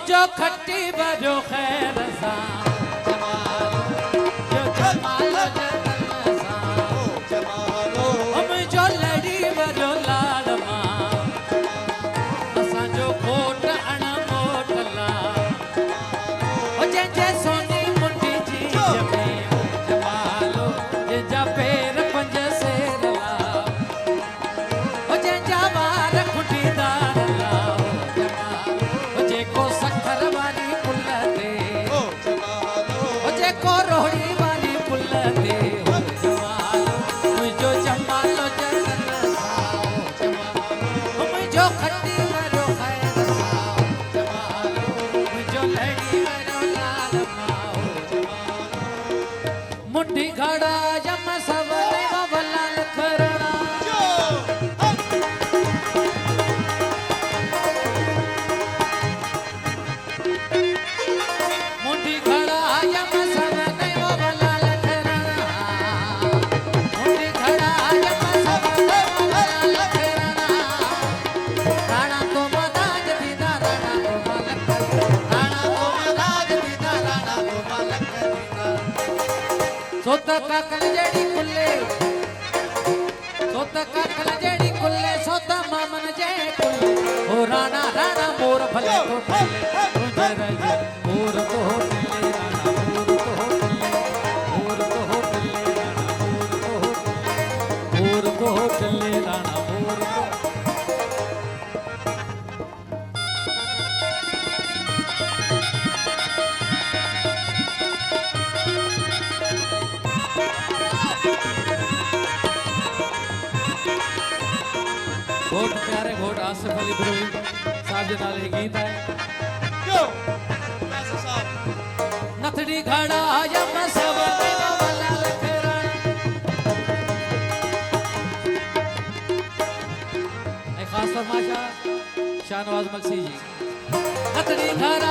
जो खट्टी बजो खैर सा जमालो जो जमालो जतन सा जमालो हम जो लड़ी बजो लाल मां असां जो कोट अण मोटला ओ जंहिंजे सोनी मुंडी जी जमे जमालो जंहिंजा पेर पंज सेर ला ओ जंहिंजा वार खुटीदार ला ओ जेको सखर वाली पुल ते ओ जमालो ओ जेको रोहड़ी वाली पुल ते हो जमालो मुंहिंजो जमालो जतन सा हो जमालो मुंहिंजो खटी वारो खैर सा हो जमालो मुंहिंजो लड़ी वारो लाल मां हो जमालो मुंडी घड़ा जम सब लेवा वलाल खरणा जो मुंडी घड़ा जम सब लेवा वलाल खरणा मुंडी घड़ा जम सब लेवा वलाल खरणा राणा तो मदाज दीदा राणा तो मलक राणा तो मदाज दीदा राणा तो मलक दीदा सोत काकल जेड़ी कुल्ले सोत काकल जेड़ी कुल्ले सोत मामन जे कुल्ले ओ राणा राणा मोर भले तो टिल्ले तुझे रजे मोर तो हो टिल्ले राणा मोर तो हो टिल्ले मोर तो हो टिल्ले राणा मोर तो हो टिल्ले राणा मोर तो घोट प्यारे घोट आसिफ अली बिरोही साहब जे नाले गीत है जो कैसे साहब नथड़ी घड़ा यम सब लेवा वलाल खरणा एक खास फरमाइश शाहनवाज मक्सी जी नथड़ी घड़ा